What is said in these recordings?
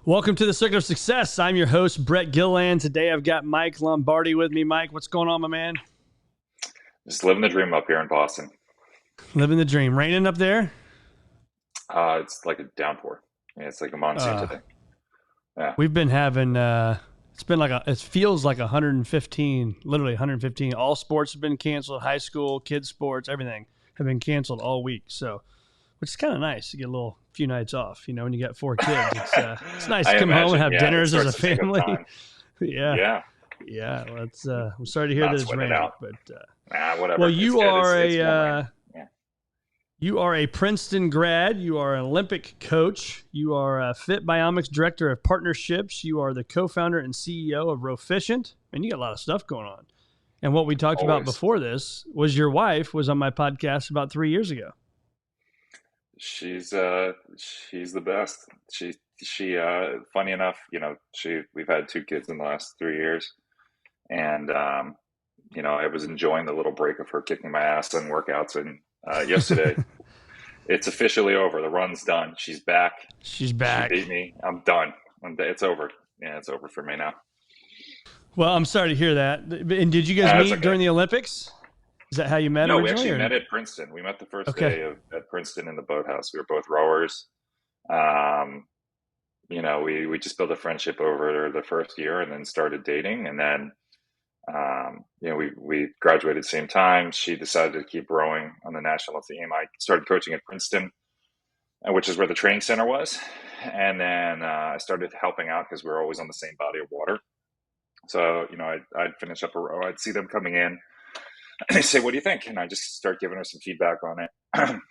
Welcome to the Circle of Success. I'm your host, Brett Gilliland. Today I've got Mike Lombardi with me. Mike, what's going on, my man? Just living the dream up here in Boston. Living the dream. Raining up there? It's like a downpour. Yeah, it's like a monsoon today. Yeah. We've been having, it feels like 115, literally 115. All sports have been canceled. High school, kids sports, everything have been canceled all week. So, which is kind of nice to get a few nights off, when you got 4 kids. It's nice to come home and have dinners as a family. Yeah. Well, I'm sorry to hear that it's raining, but whatever. well, you are a Princeton grad. You are an Olympic coach. You are a Fit Biomics Director of Partnerships. You are the co-founder and CEO of Rowficient. And you got a lot of stuff going on. And what we talked about before this was your wife was on my podcast about 3 years ago. She's the best. She funny enough, we've had 2 kids in the last 3 years, and I was enjoying the little break of her kicking my ass on workouts, and yesterday it's officially over. The run's done. She's back. She beat me. I'm done. It's over. Yeah, it's over for me now. Well, I'm sorry to hear that. And did you guys meet during the Olympics? Is that how you met? No, originally, we actually met at Princeton. We met the first day at Princeton in the Boathouse. We were both rowers. We just built a friendship over the first year, and then started dating. And then, we graduated at the same time. She decided to keep rowing on the national team. I started coaching at Princeton, which is where the training center was. And then I started helping out because we were always on the same body of water. So, I'd finish up a row. I'd see them coming in. And they say, "What do you think?" And I just start giving her some feedback on it,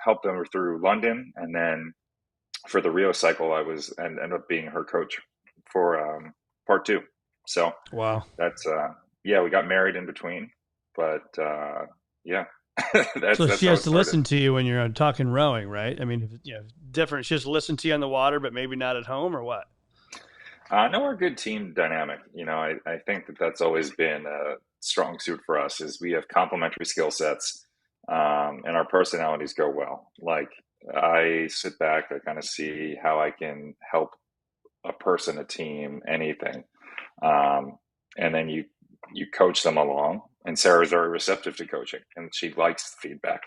help them through London. And then for the Rio cycle, I ended up being her coach for part 2. So wow, that's, we got married in between, but so she has to listen to you when you're talking rowing, right? I mean, different. She has to listen to you on the water, but maybe not at home, or what? No, we're a good team dynamic. I think that's always been a strong suit for us is we have complementary skill sets, and our personalities go well. Like I sit back, I kind of see how I can help a person, a team, anything. And then you coach them along, and Sarah's very receptive to coaching and she likes feedback.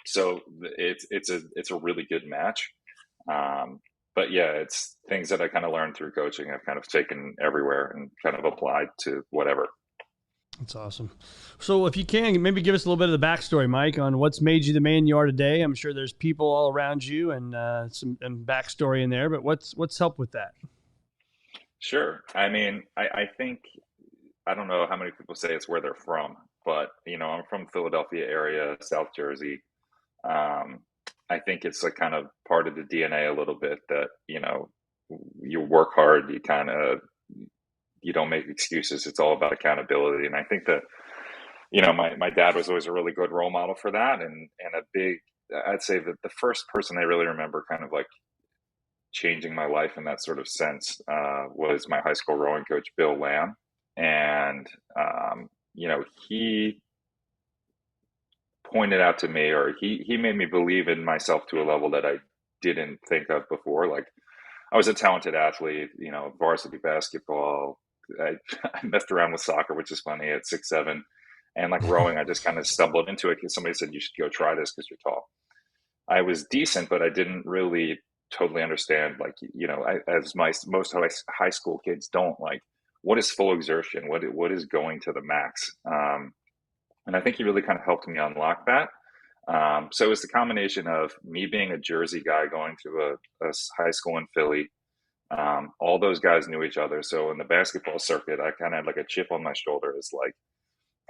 So it's a really good match. But yeah, it's things that I kind of learned through coaching. I've kind of taken everywhere and kind of applied to whatever. That's awesome. So if you can, maybe give us a little bit of the backstory, Mike, on what's made you the man you are today. I'm sure there's people all around you and some backstory in there, but what's helped with that? Sure. I mean, I think, I don't know how many people say it's where they're from, but I'm from Philadelphia area, South Jersey. I think it's a kind of part of the DNA a little bit that, you work hard, you don't make excuses. It's all about accountability. And I think that, my dad was always a really good role model for that. And I'd say that the first person I really remember kind of like changing my life in that sort of sense, was my high school rowing coach, Bill Lamb. And, he pointed out to me, or he made me believe in myself to a level that I didn't think of before. Like I was a talented athlete, varsity basketball. I messed around with soccer, which is funny at 6'7", and like rowing, I just kind of stumbled into it because somebody said you should go try this because you're tall. I was decent, but I didn't really totally understand, like, as most high school kids don't, like, what is full exertion? What is going to the max? And I think he really kind of helped me unlock that. So it was the combination of me being a Jersey guy going to a high school in Philly. All those guys knew each other. So in the basketball circuit, I kind of had like a chip on my shoulder. It's like,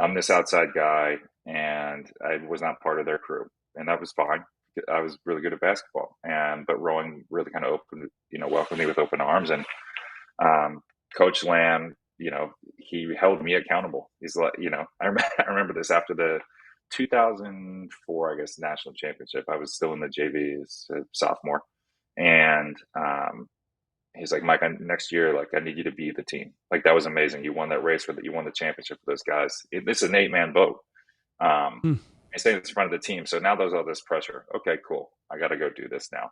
I'm this outside guy and I was not part of their crew. And that was fine. I was really good at basketball, but rowing really kind of welcomed me with open arms. And Coach Lamb, he held me accountable. He's like, I remember this after the 2004, I guess, national championship. I was still in the JV as a sophomore. And he's like, "Mike, next year, like, I need you to be the team. Like, that was amazing. You won that race you won the championship for those guys. This is an 8-man boat. I stayed in front of the team. So now there's all this pressure. Okay, cool. I got to go do this now."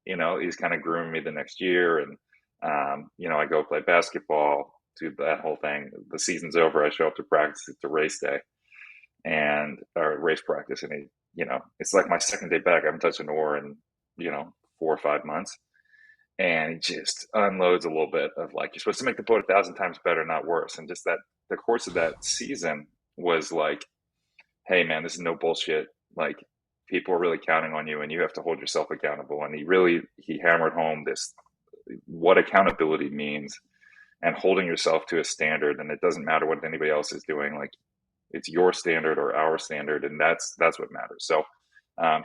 he's kind of grooming me the next year. And, I go play basketball, do that whole thing. The season's over. I show up to practice. It's a race day or race practice. And it's like my second day back. I haven't touched an oar in, 4 or 5 months. And he just unloads a little bit of like, you're supposed to make the boat 1,000 times better, not worse. And just that the course of that season was like, hey man, this is no bullshit. Like, people are really counting on you and you have to hold yourself accountable. And he hammered home what accountability means and holding yourself to a standard. And it doesn't matter what anybody else is doing. Like, it's your standard or our standard. And that's what matters. So,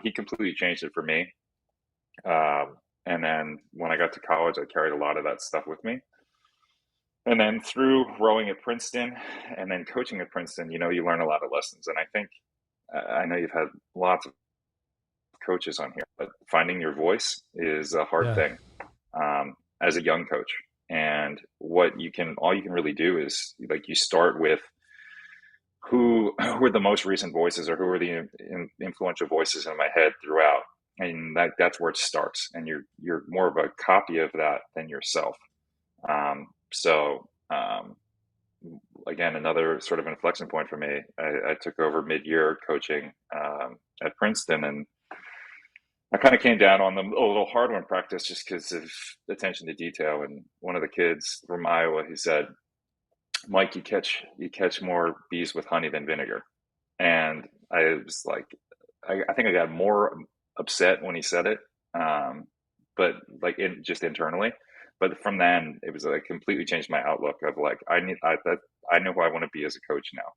he completely changed it for me. And then when I got to college, I carried a lot of that stuff with me. And then through rowing at Princeton and then coaching at Princeton, you learn a lot of lessons. And I think, I know you've had lots of coaches on here, but finding your voice is a hard thing as a young coach. And all you can really do is like, you start with who are the most recent voices or who are the influential voices in my head throughout. And that's where it starts. And you're more of a copy of that than yourself. So again, another sort of inflection point for me. I took over mid-year coaching at Princeton, and I kind of came down on them a little hard on practice just because of attention to detail. And one of the kids from Iowa, he said, "Mike, you catch more bees with honey than vinegar." And I was like, I think I got more upset when he said it, but like just internally. But from then, it was like completely changed my outlook of like, I know who I want to be as a coach now.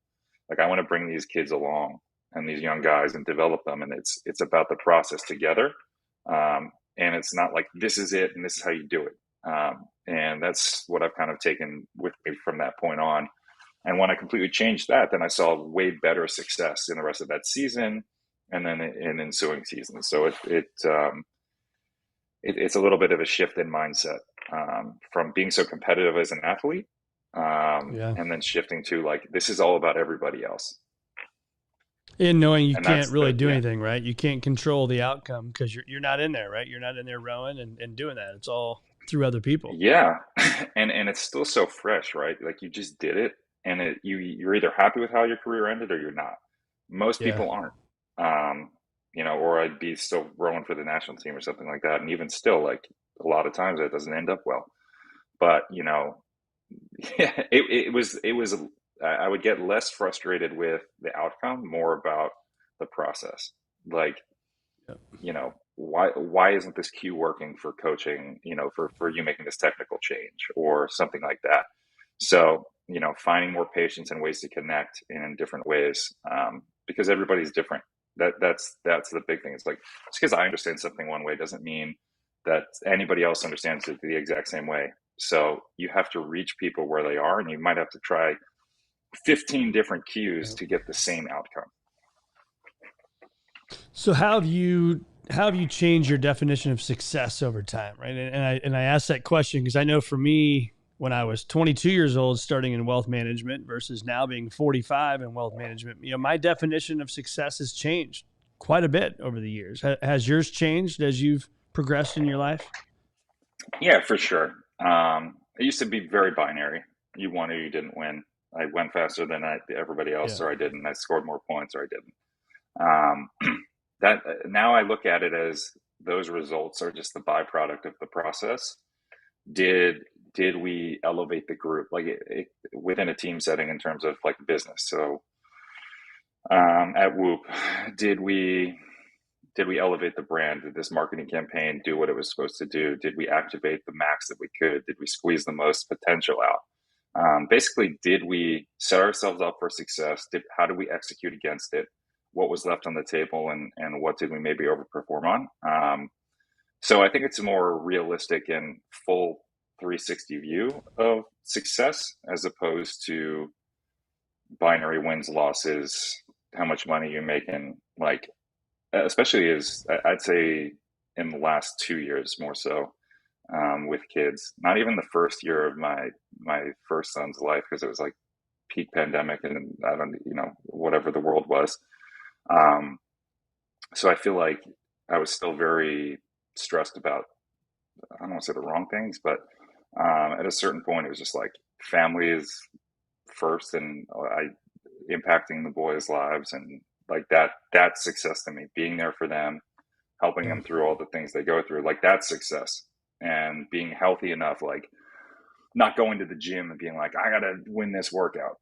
Like, I want to bring these kids along and these young guys and develop them. And it's about the process together. And it's not like, this is it and this is how you do it. And that's what I've kind of taken with me from that point on. And when I completely changed that, then I saw way better success in the rest of that season and then in ensuing seasons. So it's a little bit of a shift in mindset from being so competitive as an athlete and then shifting to like, this is all about everybody else. And knowing you can't really do anything, right? You can't control the outcome because you're not in there, right? You're not in there rowing and doing that. It's all through other people. Yeah. And it's still so fresh, right? Like, you just did it, and you're either happy with how your career ended or you're not. Most people aren't. Or I'd be still rowing for the national team or something like that. And even still, like, a lot of times that doesn't end up well. But, it was, I would get less frustrated with the outcome, more about the process. Like, why isn't this cue working for coaching, for you making this technical change or something like that? So, finding more patience and ways to connect in different ways, because everybody's different. That's the big thing. It's like, just because I understand something one way doesn't mean that anybody else understands it the exact same way. So you have to reach people where they are, and you might have to try 15 different cues to get the same outcome. So how have you changed your definition of success over time, right? And I asked that question because I know for me, when I was 22 years old, starting in wealth management versus now being 45 in wealth management, my definition of success has changed quite a bit over the years. Has yours changed as you've progressed in your life? Yeah, for sure. It used to be very binary. You won or you didn't win. I went faster than everybody else, or I didn't. I scored more points, or I didn't. That now I look at it as those results are just the byproduct of the process. Did we elevate the group, like within a team setting in terms of like business? So at Whoop, did we elevate the brand? Did this marketing campaign do what it was supposed to do? Did we activate the max that we could? Did we squeeze the most potential out? Basically, did we set ourselves up for success? How did we execute against it? What was left on the table, and what did we maybe overperform on? So I think it's a more realistic and full 360 view of success, as opposed to binary wins, losses, how much money you're making, like, especially as I'd say in the last 2 years more so, with kids. Not even the first year of my first son's life, because it was like peak pandemic and I don't, whatever the world was. So I feel like I was still very stressed about, I don't want to say the wrong things, but at a certain point, it was just like family is first, and I impacting the boys' lives, and like that's success to me. Being there for them, helping Yeah. them through all the things they go through, like that's success. And being healthy enough, like not going to the gym and being like, I gotta win this workout.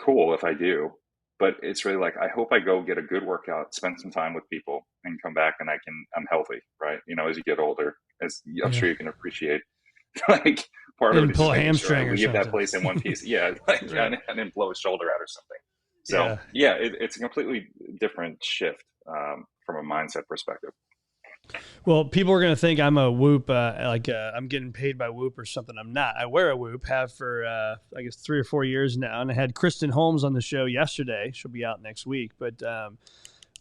Cool if I do, but it's really like I hope I go get a good workout, spend some time with people, and come back and I'm healthy, right? You know, as you get older, as I'm Yeah. sure you can appreciate, like part of it Didn't is pull just a making sure I hamstring or leave that something. place in one piece. Yeah, like Right. I didn't blow a shoulder out or something. So Yeah. yeah, it's a completely different shift from a mindset perspective. Well, people are going to think I'm a Whoop, I'm getting paid by Whoop or something. I'm not. I wear a Whoop, have for, I guess, 3 or 4 years now. And I had Kristen Holmes on the show yesterday. She'll be out next week. But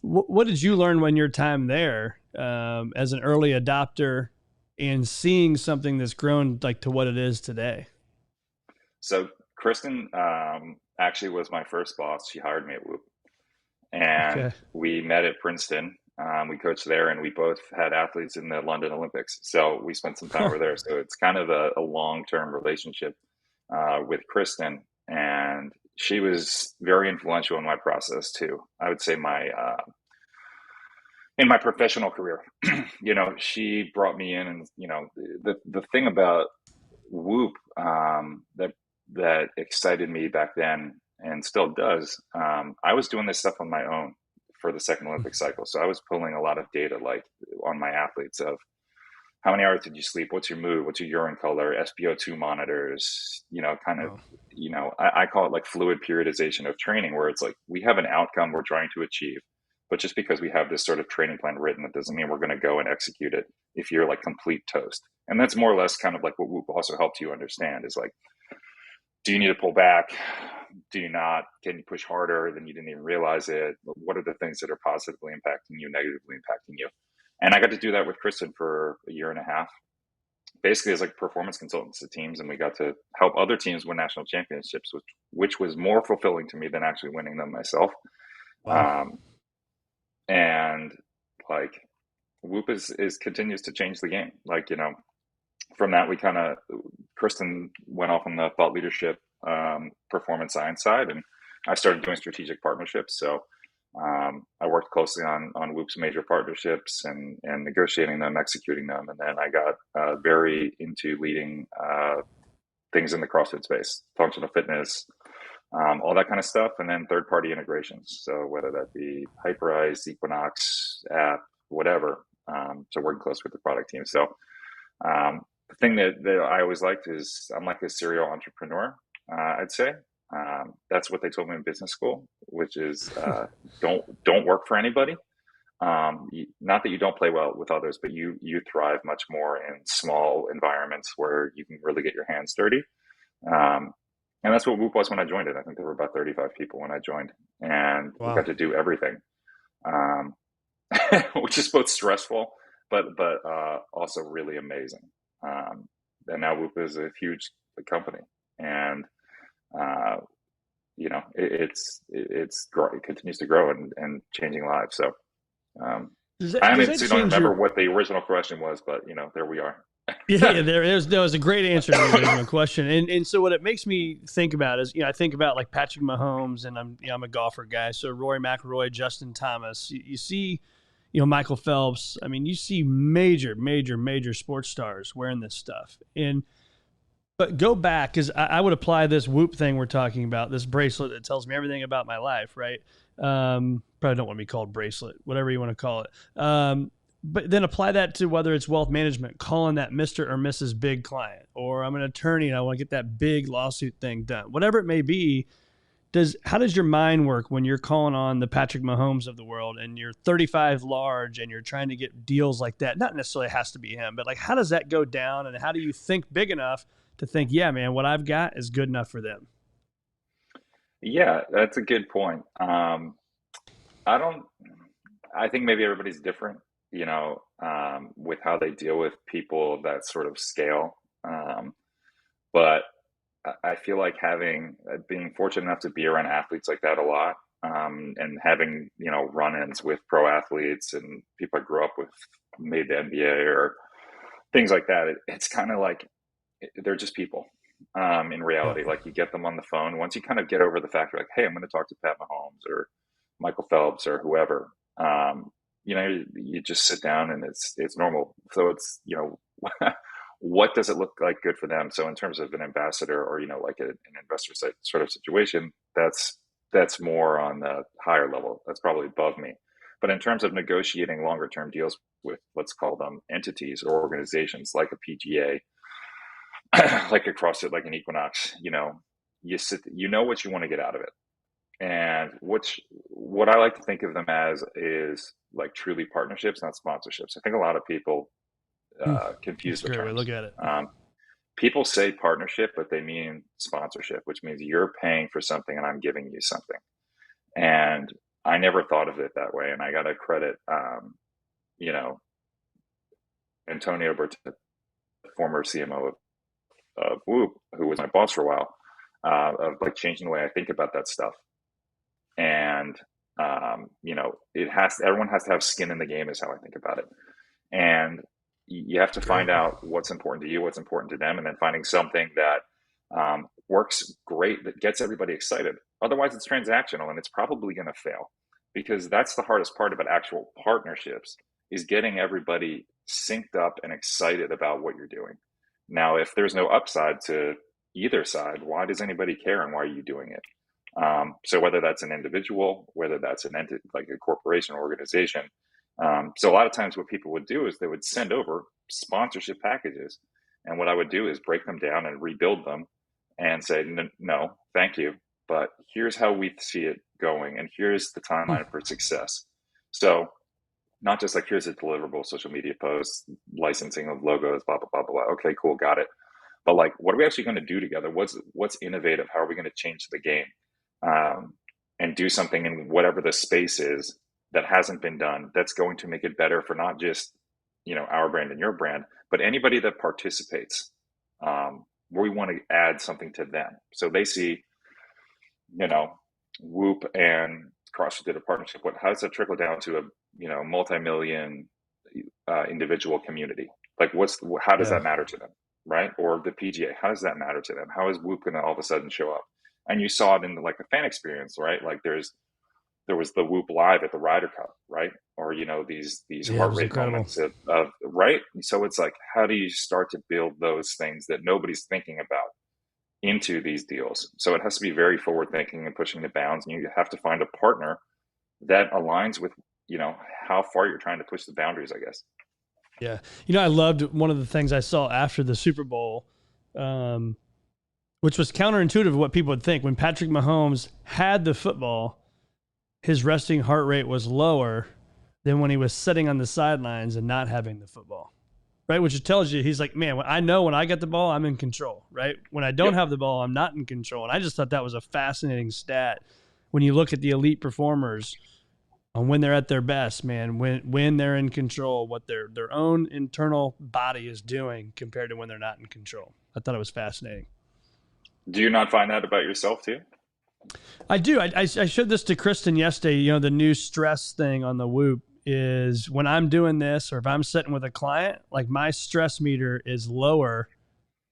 what did you learn when your time there as an early adopter and seeing something that's grown like to what it is today? So Kristen actually was my first boss. She hired me at Whoop, and Okay. we met at Princeton. We coached there, and we both had athletes in the London Olympics. So we spent some time Huh. over there. So it's kind of a long-term relationship with Kristen, and she was very influential in my process too. I would say my in my professional career. You know, she brought me in, and you know, the thing about Whoop that excited me back then and still does. I was doing this stuff on my own for the second Olympic cycle, so I was pulling a lot of data like on my athletes of how many hours did you sleep, what's your mood, what's your urine color, SpO2 monitors, you know, kind of, Oh, you know, I call it like fluid periodization of training, where it's like we have an outcome we're trying to achieve, but just because we have this sort of training plan written, that doesn't mean we're going to go and execute it if you're like complete toast. And that's more or less kind of like what Whoop also helped you understand is like, do you need to pull back? Do you not? Can you push harder than you didn't even realize it? What are the things that are positively impacting you, negatively impacting you? And I got to do that with Kristen for a year and a half, basically as like performance consultants to teams, and we got to help other teams win national championships, which was more fulfilling to me than actually winning them myself. wow. Um, and like Whoop is continues to change the game. Like, you know, from that we kind of Kristen went off on the thought leadership, performance science side, and I started doing strategic partnerships. So I worked closely on Whoop's major partnerships and negotiating them, executing them, and then I got very into leading things in the CrossFit space, functional fitness, all that kind of stuff, and then third party integrations. So whether that be Hyperice, Equinox app, whatever. So working close with the product team. So the thing that I always liked is I'm like a serial entrepreneur, I'd say. That's what they told me in business school, which is don't work for anybody. Not that you don't play well with others, but you thrive much more in small environments where you can really get your hands dirty. Um, and that's what Whoop was when I joined it. I think there were about 35 people when I joined, and we Wow. got to do everything, um, which is both stressful, but also really amazing. Um, and now Whoop is a huge company, and uh, you know it continues to grow and changing lives. So um, I Does that honestly don't change remember your what the original question was, but you know there we are. Yeah, yeah, there was a great answer to the original question, and so what it makes me think about is, I think about like Patrick Mahomes, and I'm a golfer guy, so Rory McIlroy, Justin Thomas, you see, Michael Phelps. I mean, you see major sports stars wearing this stuff, but go back because I would apply this Whoop thing we're talking about, this bracelet that tells me everything about my life, right? Probably don't want to be called bracelet, whatever you want to call it. But then apply that to whether it's wealth management, calling that Mr. or Mrs. Big client, or I'm an attorney and I want to get that big lawsuit thing done, whatever it may be. How does your mind work when you're calling on the Patrick Mahomes of the world and you're 35 large and you're trying to get deals like that? Not necessarily has to be him, but like, how does that go down? And how do you think big enough to think, yeah, man, what I've got is good enough for them? Yeah, that's a good point. I don't. I think maybe everybody's different, you know, with how they deal with people of that sort of scale. But I feel like being fortunate enough to be around athletes like that a lot, and having, you know, run-ins with pro athletes and people I grew up with, made the NBA or things like that. It's kind of like they're just people. In Yeah. reality, like you get them on the phone. Once you kind of get over the fact, like, hey, I'm going to talk to Pat Mahomes or Michael Phelps or whoever. You just sit down and it's normal. So it's what does it look like good for them? So in terms of an ambassador or like an investor sort of situation, that's more on the higher level. That's probably above me. But in terms of negotiating longer term deals with, let's call them entities or organizations like a PGA, like a CrossFit, like an Equinox, you know what you want to get out of it. And what I like to think of them as is like truly partnerships, not sponsorships. I think a lot of people confuse That's a the great way to terms. look at it. People say partnership, but they mean sponsorship, which means you're paying for something and I'm giving you something. And I never thought of it that way. And I got to credit, Antonio Berta, former CMO of Whoop, who was my boss for a while, of like changing the way I think about that stuff. And everyone has to have skin in the game, is how I think about it. And you have to find out what's important to you, what's important to them, and then finding something that works great, that gets everybody excited. Otherwise, it's transactional and it's probably going to fail, because that's the hardest part about actual partnerships, is getting everybody synced up and excited about what you're doing. Now, if there's no upside to either side, why does anybody care and why are you doing it? So whether that's an individual, whether that's an entity like a corporation or organization. So a lot of times what people would do is they would send over sponsorship packages. And what I would do is break them down and rebuild them and say, no, thank you. But here's how we see it going. And here's the timeline for success. So not just like, here's a deliverable, social media posts, licensing of logos, blah, blah, blah, blah. Okay, cool. Got it. But like, what are we actually going to do together? What's innovative? How are we going to change the game? And do something in whatever the space is that hasn't been done, that's going to make it better for not just, our brand and your brand, but anybody that participates. We want to add something to them. So they see, Whoop and CrossFit did a partnership. How does that trickle down to a, multi-million individual community? Like how does that matter to them? Right? Or the PGA, how does that matter to them? How is Whoop going to all of a sudden show up? And you saw it in like a fan experience, right? Like there was the Whoop live at the Ryder Cup, right? Or these heart rate moments of right. So it's like, how do you start to build those things that nobody's thinking about into these deals? So it has to be very forward thinking and pushing the bounds, and you have to find a partner that aligns with how far you're trying to push the boundaries, I guess. Yeah, I loved one of the things I saw after the Super Bowl. Which was counterintuitive of what people would think. When Patrick Mahomes had the football, his resting heart rate was lower than when he was sitting on the sidelines and not having the football, right? Which tells you, he's like, man, I know when I get the ball, I'm in control, right? When I don't have the ball, I'm not in control. And I just thought that was a fascinating stat when you look at the elite performers on when they're at their best, man, when they're in control, what their own internal body is doing compared to when they're not in control. I thought it was fascinating. Do you not find that about yourself too? I do. I showed this to Kristen yesterday. The new stress thing on the Whoop is when I'm doing this, or if I'm sitting with a client, like my stress meter is lower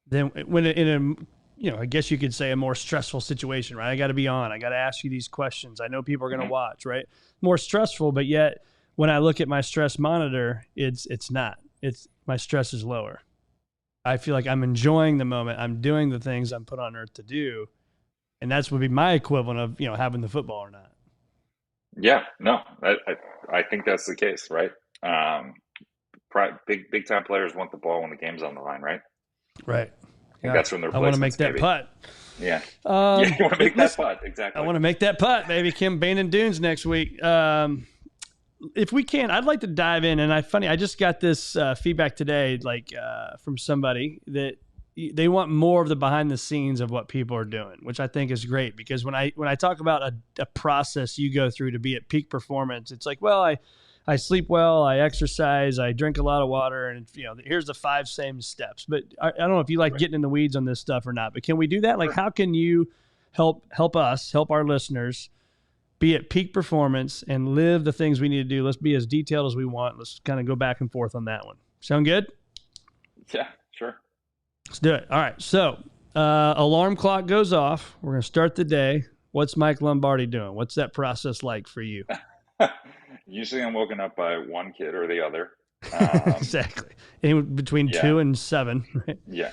than when in a, I guess you could say a more stressful situation, right? I got to be on. I got to ask you these questions. I know people are going to watch, right? More stressful, but yet when I look at my stress monitor, it's not. My stress is lower. I feel like I'm enjoying the moment. I'm doing the things I'm put on earth to do. And that's would be my equivalent of, having the football or not. Yeah, no, I think that's the case, right? Big time players want the ball when the game's on the line, right? Right. I think that's from their I want to make that putt. Yeah. You want to make that putt. Exactly. I want to make that putt, baby. Kim Bain Dunes next week. If we can, I'd like to dive in. And I just got this feedback today, from somebody that they want more of the behind the scenes of what people are doing, which I think is great, because when I talk about a process you go through to be at peak performance, it's like, well, I sleep well, I exercise, I drink a lot of water, and here's the 5 same steps. But I don't know if you like getting in the weeds on this stuff or not, but can we do that? Like, how can you help our listeners be at peak performance and live the things we need to do. Let's be as detailed as we want. Let's kind of go back and forth on that one. Sound good? Yeah, sure. Let's do it. All right. So, alarm clock goes off. We're going to start the day. What's Mike Lombardi doing? What's that process like for you? Usually I'm woken up by one kid or the other. Exactly. In between Yeah, 2 and 7. Right? yeah.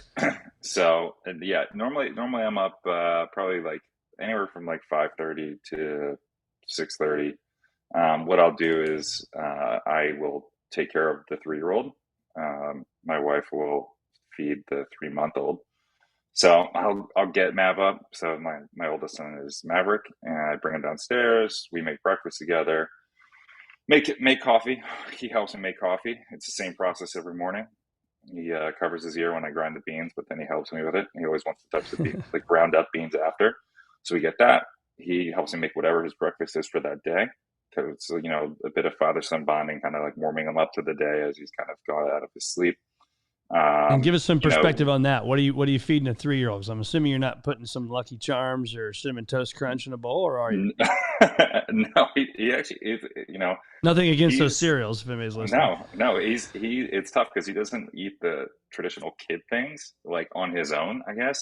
So yeah, normally I'm up probably like anywhere from like 5:30 to 6:30. What I'll do is I will take care of the 3-year-old. My wife will feed the 3-month-old. So I'll get Mav up. So my oldest son is Maverick, and I bring him downstairs. We make breakfast together. Make coffee. He helps me make coffee. It's the same process every morning. He covers his ear when I grind the beans, but then he helps me with it. He always wants to touch the ground up beans after. So we get that. He helps me make whatever his breakfast is for that day. So it's, a bit of father-son bonding, kind of like warming him up to the day as he's kind of gone out of his sleep. And give us some You know, perspective on that. What are you feeding a 3-year-old? I'm assuming you're not putting some Lucky Charms or Cinnamon Toast Crunch in a bowl, or are you? no, he actually is, Nothing against those he's, cereals, if anybody's listening. no, it's tough because he doesn't eat the traditional kid things like on his own, I guess.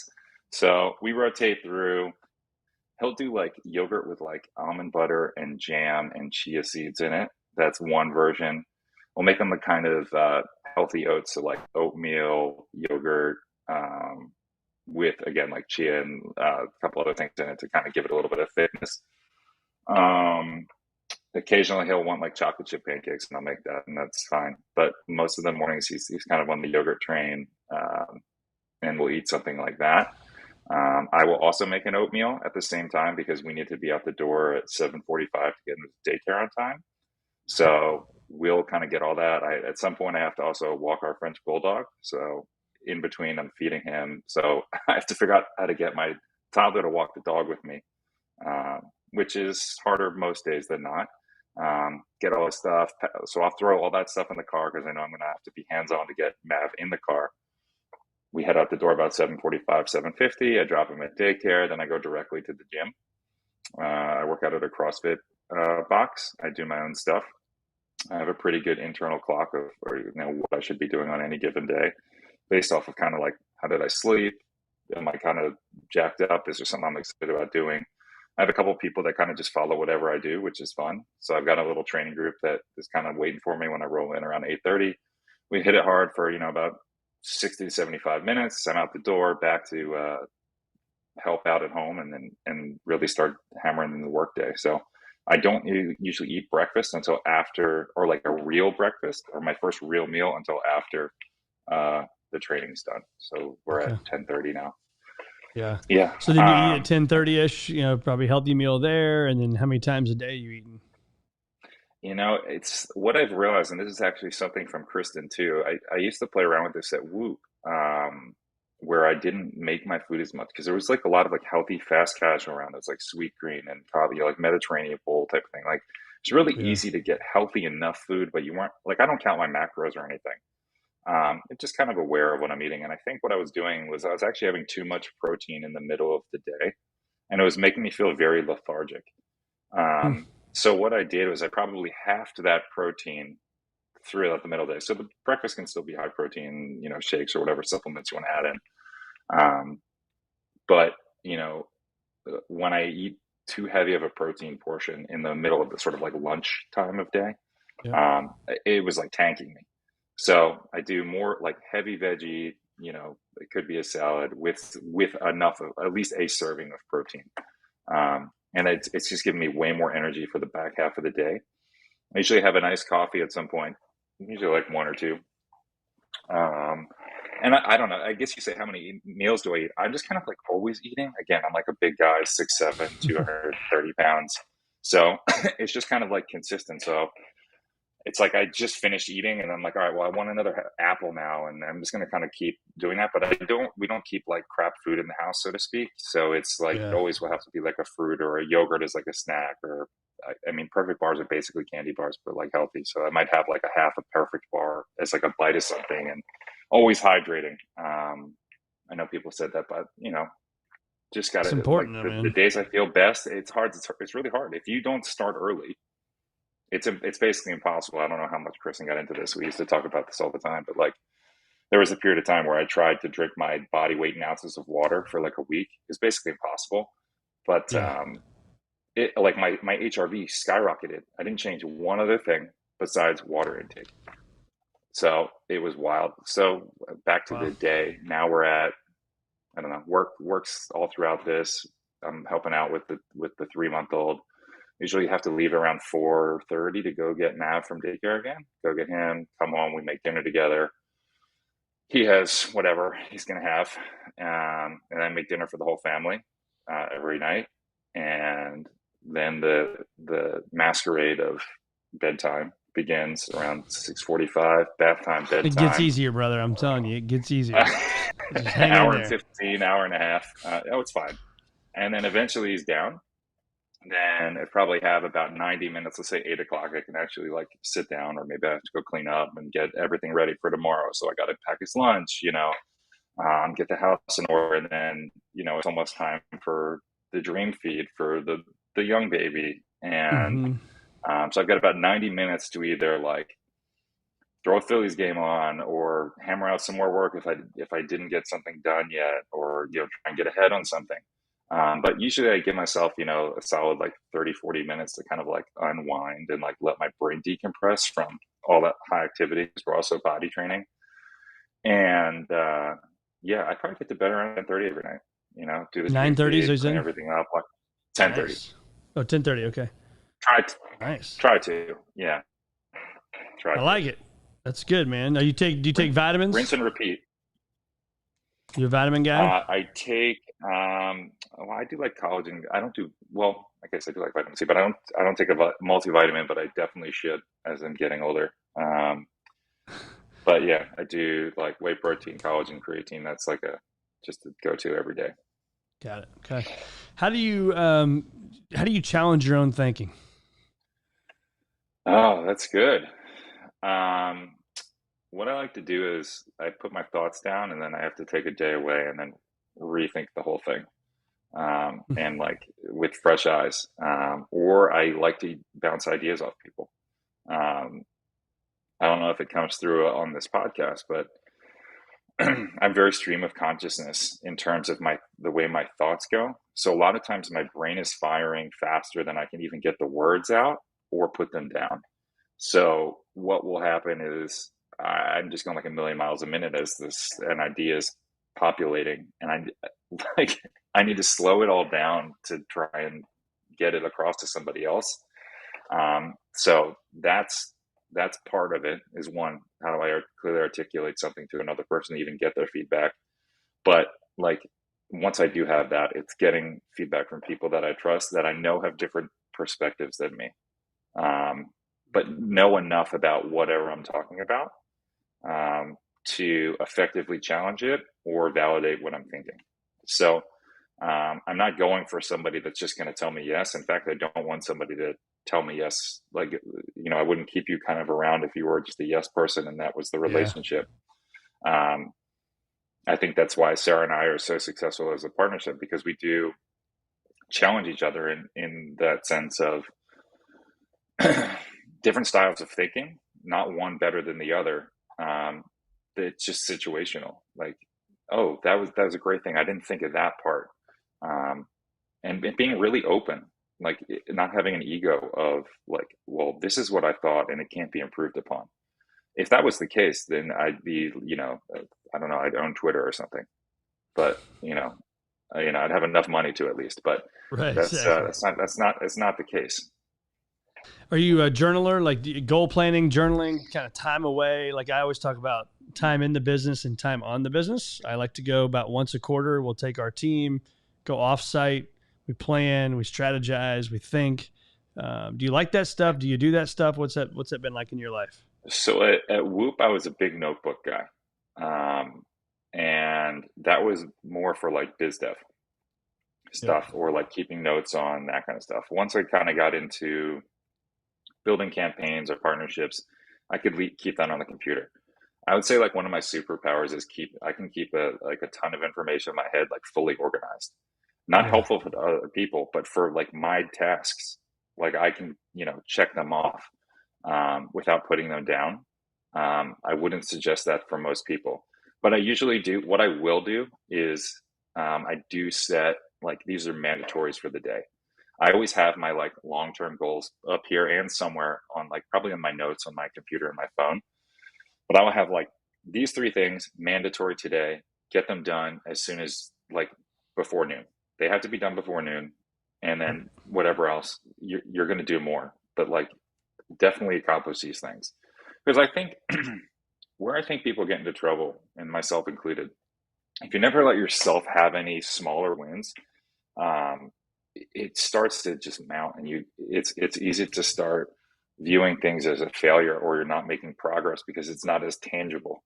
So we rotate through. He'll do like yogurt with like almond butter and jam and chia seeds in it. That's one version. We'll make them the kind of healthy oats, so like oatmeal, yogurt, with again like chia and a couple other things in it to kind of give it a little bit of thickness. Um, Occasionally he'll want like chocolate chip pancakes, and I'll make that, and that's fine. But most of the mornings he's kind of on the yogurt train, and we'll eat something like that. I will also make an oatmeal at the same time because we need to be out the door at 7:45 to get into daycare on time. So we'll kind of get all that. At some point I have to also walk our French bulldog. So in between I'm feeding him. So I have to figure out how to get my toddler to walk the dog with me, which is harder most days than not. Get all the stuff. So I'll throw all that stuff in the car because I know I'm going to have to be hands on to get Mav in the car. We head out the door about 7:45, 7:50. I drop him at daycare. Then I go directly to the gym. I work out at a CrossFit box. I do my own stuff. I have a pretty good internal clock of what I should be doing on any given day based off of kind of like, how did I sleep? Am I kind of jacked up? Is there something I'm excited about doing? I have a couple of people that kind of just follow whatever I do, which is fun. So I've got a little training group that is kind of waiting for me when I roll in around 8:30. We hit it hard for, about 60 to 75 minutes. I'm out the door back to help out at home and really start hammering in the workday. So I don't usually eat breakfast until after, or like a real breakfast or my first real meal until after the training's done. So we're Okay. at 10:30 now. Yeah. Yeah. So then you eat at 10:30ish. Probably healthy meal there, and then how many times a day are you eating? It's what I've realized, and this is actually something from Kristen too. I used to play around with this at Whoop, where I didn't make my food as much because there was like a lot of like healthy fast casual around. It's like Sweet Green and coffee, like Mediterranean bowl type of thing. Like it's really Yeah. easy to get healthy enough food, but you weren't like, I don't count my macros or anything. It's just kind of aware of what I'm eating. And I think what I was doing was I was actually having too much protein in the middle of the day, and it was making me feel very lethargic. Hmm. So what I did was I probably halved that protein throughout the middle of the day. So the breakfast can still be high protein, shakes or whatever supplements you want to add in. But when I eat too heavy of a protein portion in the middle of the sort of like lunch time of day, Yep. it was like tanking me. So I do more like heavy veggie, it could be a salad with enough of at least a serving of protein. And it's just giving me way more energy for the back half of the day. I usually have a nice coffee at some point, usually like one or two. And I don't know. I guess you say, how many meals do I eat? I'm just kind of like always eating. Again, I'm like a big guy, 6'7", 230 pounds. So it's just kind of like consistent. So it's like I just finished eating and I'm like, all right, well, I want another apple now. And I'm just going to kind of keep doing that. But we don't keep like crap food in the house, so to speak. So it's like, it Yeah. always will have to be like a fruit or a yogurt as like a snack, or I mean, perfect bars are basically candy bars, but like healthy. So I might have like a half a perfect bar as like a bite of something, and always hydrating. I know people said that, but Just It's gotta like important, I the mean. days I feel best. It's hard. It's really hard if you don't start early. It's basically impossible. I don't know how much Kristen got into this. We used to talk about this all the time, but like there was a period of time where I tried to drink my body weight in ounces of water for like a week. It's basically impossible. But Yeah. it like my HRV skyrocketed. I didn't change one other thing besides water intake. So it was wild. So back to Wow. the day. Now we're at I don't know. Works all throughout this. I'm helping out with the 3 month old. Usually you have to leave around 4:30 to go get Nav from daycare again. Go get him, come home, we make dinner together. He has whatever he's gonna have, and then make dinner for the whole family every night, and then the masquerade of bedtime begins around 6:45. Bath time, It gets bedtime. easier, brother. I'm telling you, it gets easier. Just hang in Hour and there. 15, hour and a half. Oh, it's fine. And then eventually he's down. Then I probably have about 90 minutes, let's say 8 o'clock. I can actually like sit down, or maybe I have to go clean up and get everything ready for tomorrow. So I got to pack his lunch, get the house in order. And then, it's almost time for the dream feed for the young baby. And Mm-hmm. so I've got about 90 minutes to either like throw a Phillies game on or hammer out some more work if I didn't get something done yet, or try and get ahead on something. But usually I give myself a solid like 30-40 minutes to kind of like unwind and like let my brain decompress from all that high activity, because we're also body training. And yeah, I probably get to bed around 10:30 every night. Do the dream 9:30, so feed, you're clean saying? everything up like 10:30. Nice. Oh, 10:30. Okay. Try to, Nice. try to, yeah, try I to. like it. That's good, man. Do you take Rinse vitamins? and repeat. You a vitamin guy? I take well, I do like collagen. I don't do well. I guess I do like vitamin C, but I don't take a multivitamin, but I definitely should as I'm getting older. But yeah, I do like whey protein, collagen, creatine. That's like a just a go-to every day. Got it. Okay. How do you challenge your own thinking? Oh, that's good. Um, what I like to do is I put my thoughts down, and then I have to take a day away and then rethink the whole thing. And like with fresh eyes. Or I like to bounce ideas off people. Um, I don't know if it comes through on this podcast, but I'm very stream of consciousness in terms of the way my thoughts go. So a lot of times my brain is firing faster than I can even get the words out or put them down. So what will happen is I'm just going like a million miles a minute as an idea is populating, and like I need to slow it all down to try and get it across to somebody else. So that's part of it. Is one, how do I clearly articulate something to another person to even get their feedback? But like once I do have that, it's getting feedback from people that I trust, that I know have different perspectives than me, um, but know enough about whatever I'm talking about to effectively challenge it or validate what I'm thinking. So I'm not going for somebody that's just going to tell me yes. In fact, I don't want somebody to tell me yes. Like, I wouldn't keep you kind of around if you were just a yes person and that was the Yeah. relationship. Um, I think that's why Sarah and I are so successful as a partnership, because we do challenge each other in that sense of different styles of thinking, not one better than the other. It's just situational. Like, oh, that was a great thing. I didn't think of that part. Um, and being really open, like not having an ego of like, well, this is what I thought and it can't be improved upon. If that was the case, then I'd be, I don't know, I'd own Twitter or something. But I'd have enough money to at least. But Right. that's Exactly. that's not the case. Are you a journaler? Like goal planning, journaling, kind of time away? Like I always talk about time in the business and time on the business. I like to go about once a quarter. We'll take our team, go off site. We plan, we strategize, we think. Do you like that stuff? Do you do that stuff? What's that been like in your life? So at Whoop, I was a big notebook guy, and that was more for like biz dev Yep. stuff or like keeping notes on that kind of stuff. Once I kind of got into building campaigns or partnerships, I could keep that on the computer. I would say like one of my superpowers is I can keep a ton of information in my head like fully organized. not Yeah. helpful for the other people, but for like my tasks, like I can, check them off without putting them down. I wouldn't suggest that for most people, but I usually do. What I will do is I do set like these are mandatories for the day. I always have my like long term goals up here and somewhere on like probably on my notes on my computer and my phone. But I will have like these three things mandatory today. Get them done as soon as like before noon. They have to be done before noon, and Yep. then whatever else you're going to do more. But like definitely accomplish these things because I think where I think people get into trouble, and myself included, if you never let yourself have any smaller wins, um, it starts to just mount, and it's easy to start viewing things as a failure or you're not making progress because it's not as tangible.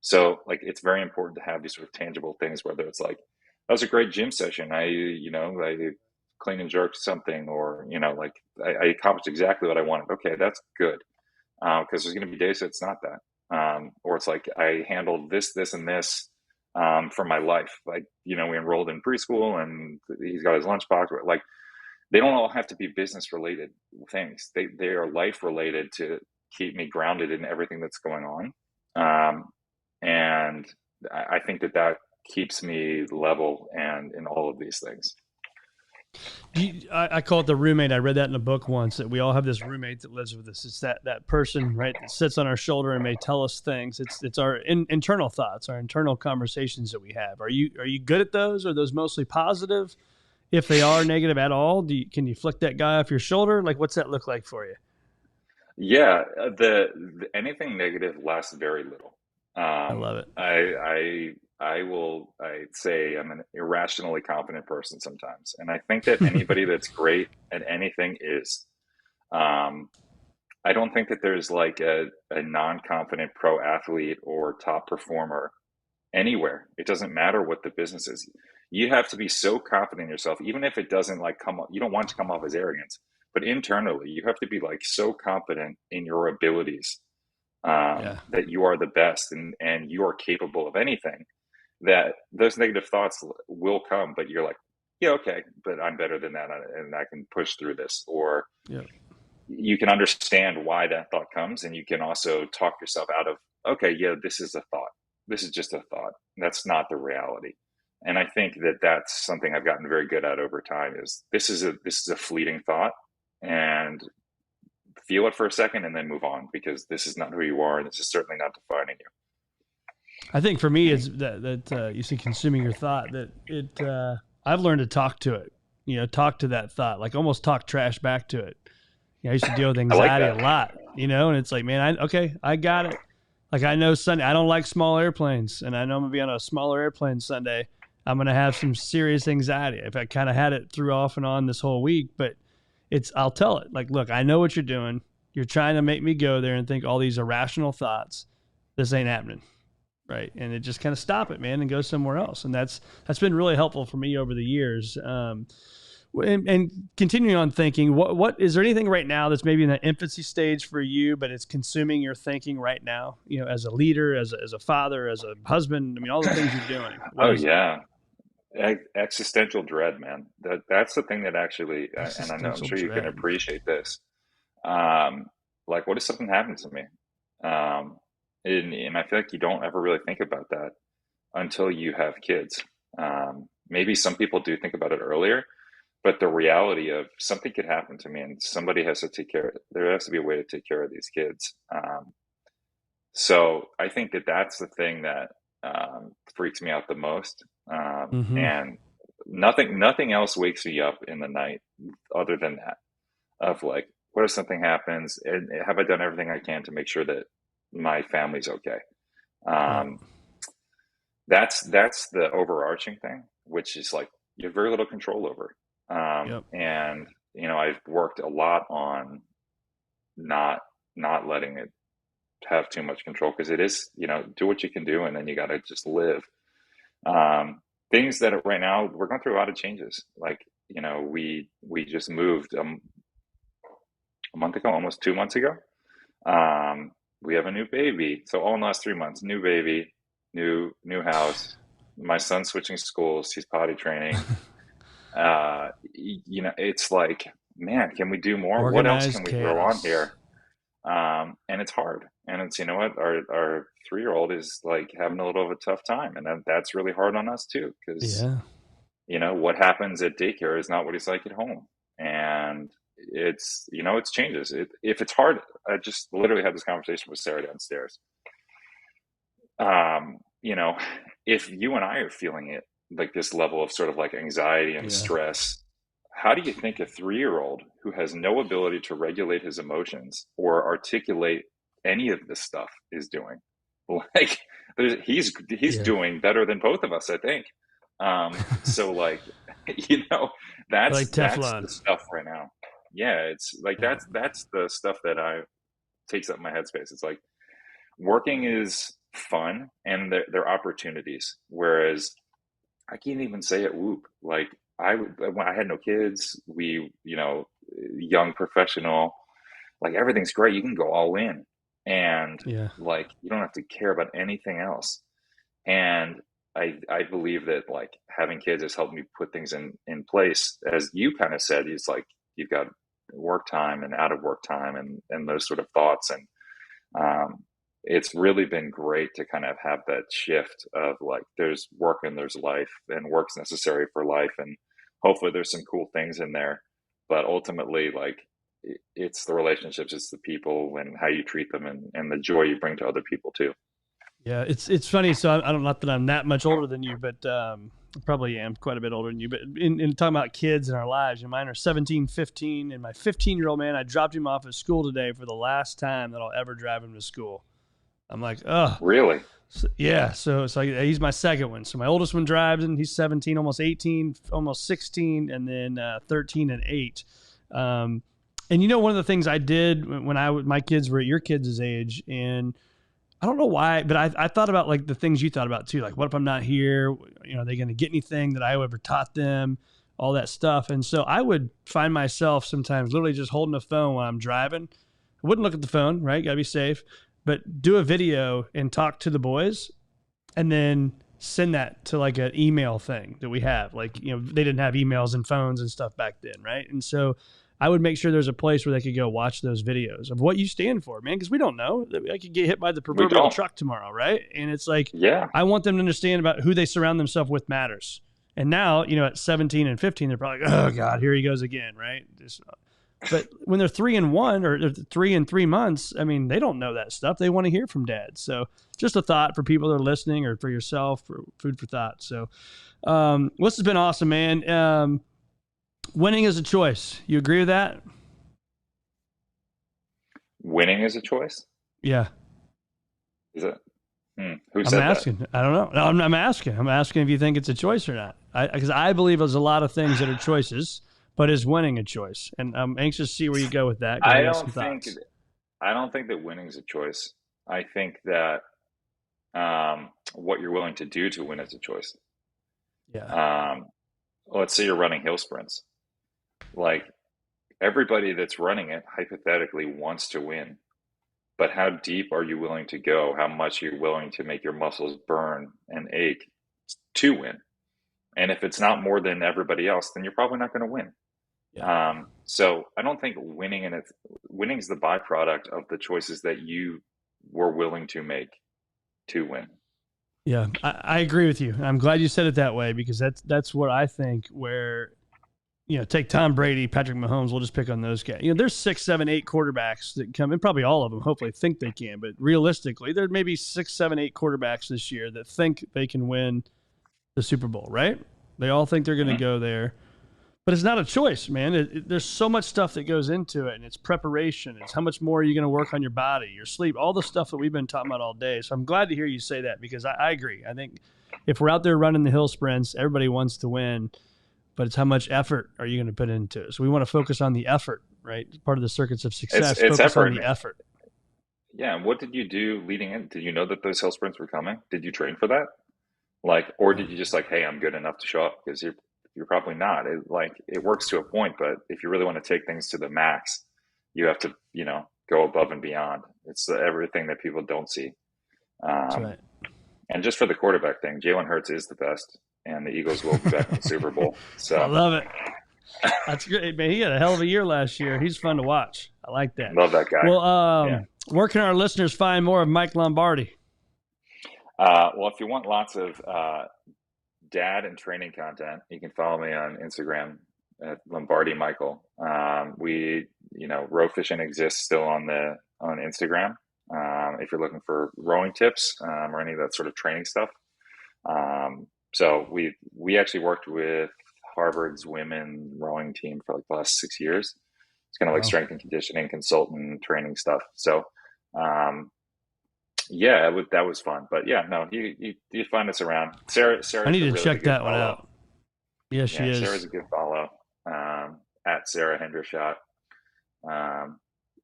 So like it's very important to have these sort of tangible things, whether it's like that was a great gym session. I clean and jerked something, or like I accomplished exactly what I wanted. Okay, that's good because there's going to be days that it's not that, or it's like I handled this, and this for my life. Like we enrolled in preschool, and he's got his lunchbox. Like they don't all have to be business related things. They are life related to keep me grounded in everything that's going on, and I think that keeps me level and in all of these things. I call it the roommate. I read that in a book once, that we all have this roommate that lives with us. It's that person, right, that sits on our shoulder and may tell us things. It's our internal thoughts, our internal conversations that we have. Are you good at those? Are those mostly positive? If they are negative at all, can you flick that guy off your shoulder? Like, what's that look like for you? Yeah, the anything negative lasts very little. I love it. I will I say I'm an irrationally confident person sometimes, and I think that anybody that's great at anything is. Um, I don't think that there's like a non-confident pro athlete or top performer anywhere. It doesn't matter what the business is. You have to be so confident in yourself, even if it doesn't like come up, you don't want to come off as arrogance, but internally, you have to be like so confident in your abilities Yeah. that you are the best and you are capable of anything that those negative thoughts will come, but you're like, yeah, okay, but I'm better than that and I can push through this. Or Yeah. you can understand why that thought comes, and you can also talk yourself out of, okay, yeah, this is a thought. This is just a thought. That's not the reality. And I think that that's something I've gotten very good at over time is this is a fleeting thought, and feel it for a second and then move on, because this is not who you are and this is certainly not defining you. I think for me, it's that you see consuming your thought, that I've learned to talk to it. Talk to that thought, like almost talk trash back to it. I used to deal with I like anxiety a that. lot, and it's like, man, I got it. Like, I know Sunday, I don't like small airplanes, and I know I'm gonna be on a smaller airplane Sunday. I'm gonna have some serious anxiety. If I kind of had it through off and on this whole week, but I'll tell it like, look, I know what you're doing. You're trying to make me go there and think all these irrational thoughts. This ain't happening, right? And it just kind of stop it, man, and go somewhere else. And that's been really helpful for me over the years. And continuing on thinking, what is there anything right now that's maybe in the infancy stage for you, but it's consuming your thinking right now? As a leader, as a father, as a husband. I mean, all the things you're doing. What Oh is it? yeah, existential dread, man. That's the thing that actually, and I know I'm Existential sure you can dread. appreciate this. Um, like, what if something happened to me? Um, and I feel like you don't ever really think about that until you have kids. Maybe some people do think about it earlier, but the reality of something could happen to me and somebody has to take care. There has to be a way to take care of these kids. So I think that that's the thing that freaks me out the most. Mm-hmm. And nothing else wakes me up in the night other than that. Of like, what if something happens? And have I done everything I can to make sure that my family's okay? Yep. Um, that's the overarching thing, which is like you have very little control over. Yep. And I've worked a lot on not not letting it have too much control, because it is, do what you can do and then you got to just live. Things that right now we're going through a lot of changes. Like, we just moved a month ago, almost 2 months ago. We have a new baby. So all in the last 3 months, new baby, new house. My son's switching schools. He's potty training. It's like, man, can we do more? What else can Organized we throw on chaos. here? And it's hard. And it's, you know what, our 3-year-old is like having a little of a tough time. And that's really hard on us too, because, Yeah. what happens at daycare is not what he's like at home. And it's changes. If it's hard, I just literally had this conversation with Sarah downstairs. Um, you know, if you and I are feeling it, like this level of sort of like anxiety and Yeah. stress, how do you think a 3-year-old who has no ability to regulate his emotions or articulate any of this stuff is doing? Like, he's Yeah. doing better than both of us, I think. So like, Like that's Teflon. the stuff right now. Yeah, it's like Yeah. that's the stuff that I takes up my headspace. It's like working is fun and they're opportunities. Whereas I can't even say at Whoop. Like when I had no kids, young professional, like everything's great. You can go all in and Yeah. like, you don't have to care about anything else. And I believe that like having kids has helped me put things in place. As you kind of said, it's like you've got work time and out of work time and those sort of thoughts. And um, it's really been great to kind of have that shift of like there's work and there's life, and work's necessary for life, and hopefully there's some cool things in there. But ultimately, like it's the relationships, it's the people, and how you treat them, and the joy you bring to other people too. Yeah, it's funny. So I don't, not that I'm that much older than you, but I probably am quite a bit older than you. But in talking about kids in our lives, mine are 17, 15, and my 15-year-old man, I dropped him off at school today for the last time that I'll ever drive him to school. I'm like, oh, Really? so, yeah. So he's my second one. So my oldest one drives, and he's 17, almost 18, almost 16, and then 13 and 8. Um, and one of the things I did when my kids were at your kids' age, and I don't know why, but I thought about like the things you thought about too. Like, what if I'm not here? Are they going to get anything that I ever taught them? All that stuff. And so I would find myself sometimes literally just holding a phone while I'm driving. I wouldn't look at the phone, right? Got to be safe, but do a video and talk to the boys and then send that to like an email thing that we have. Like, they didn't have emails and phones and stuff back then, right? And so I would make sure there's a place where they could go watch those videos of what you stand for, man, because we don't know. I could get hit by the We proverbial don't. truck tomorrow, right? And it's like, Yeah. I want them to understand about who they surround themselves with matters. And now, at 17 and 15, they're probably like, oh, God, here he goes again, right? But when they're 3 and 1 or 3 and 3 months, I mean, they don't know that stuff. They want to hear from dad. So just a thought for people that are listening or for yourself, for food for thought. So this has been awesome, man. Winning is a choice. You agree with that? Winning is a choice. Yeah. Is it? Who I'm said that? asking. I don't know. No, I'm asking. I'm asking if you think it's a choice or not. Because I believe there's a lot of things that are choices, but is winning a choice? And I'm anxious to see where you go with that because I I got some don't think thoughts. I don't think that winning is a choice. I think that what you're willing to do to win is a choice. Yeah. Um, let's say you're running hill sprints. Like everybody that's running it hypothetically wants to win, but how deep are you willing to go? How much are you willing to make your muscles burn and ache to win? And if it's not more than everybody else, then you're probably not going to win. Yeah. So I don't think winning is the byproduct of the choices that you were willing to make to win. Yeah, I agree with you. I'm glad you said it that way because that's what I think. Where take Tom Brady, Patrick Mahomes. We'll just pick on those guys. There's 6, 7, 8 quarterbacks that come, and probably all of them hopefully think they can. But realistically, there may be 6, 7, 8 quarterbacks this year that think they can win the Super Bowl. Right? They all think they're going to Mm-hmm. go there. But it's not a choice, man. There's so much stuff that goes into it, and it's preparation. It's how much more are you going to work on your body, your sleep, all the stuff that we've been talking about all day. So I'm glad to hear you say that because I agree. I think if we're out there running the hill sprints, everybody wants to win, but it's how much effort are you going to put into it. So we want to focus on the effort, right? Part of the circuits of success, It's focus on effort. the effort. Yeah. What did you do leading in? Did you know that those hill sprints were coming? Did you train for that? Like, or Yeah. did you just like, hey, I'm good enough to show up? Because you're probably not. It works to a point, but if you really want to take things to the max, you have to go above and beyond. It's everything that people don't see. That's Um, right. and just for the quarterback thing, Jalen Hurts is the best. and the Eagles will be back in the Super Bowl. So I love it. That's great, man. He had a hell of a year last year. He's fun to watch. I like that. Love that guy. Well, where can our listeners find more of Mike Lombardi? Well, if you want lots of dad and training content, you can follow me on Instagram at Lombardi Michael. Rowficient exists still on Instagram. If you're looking for rowing tips or any of that sort of training stuff. So we actually worked with Harvard's women rowing team for like the last 6 years. It's kind of like strength and conditioning consultant training stuff. So, that was fun. But yeah, no, you find us around. Sarah's I need to check that one out. Yeah, she is. Sarah's a good follow. At Sarah Hendershot,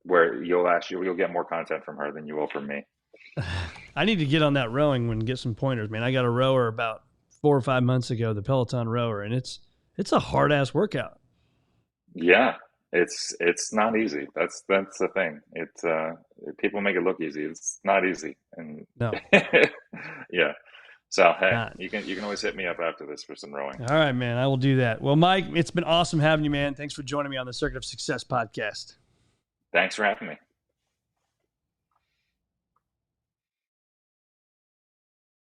where you'll get more content from her than you will from me. I need to get on that rowing and get some pointers, man. I got a rower about 4 or 5 months ago, the Peloton rower, and it's a hard ass workout. Yeah, it's not easy. That's the thing. It's people make it look easy. It's not easy. And no. Yeah. So hey, you can always hit me up after this for some rowing. All right, man. I will do that. Well, Mike, it's been awesome having you, man. Thanks for joining me on the Circuit of Success podcast. Thanks for having me.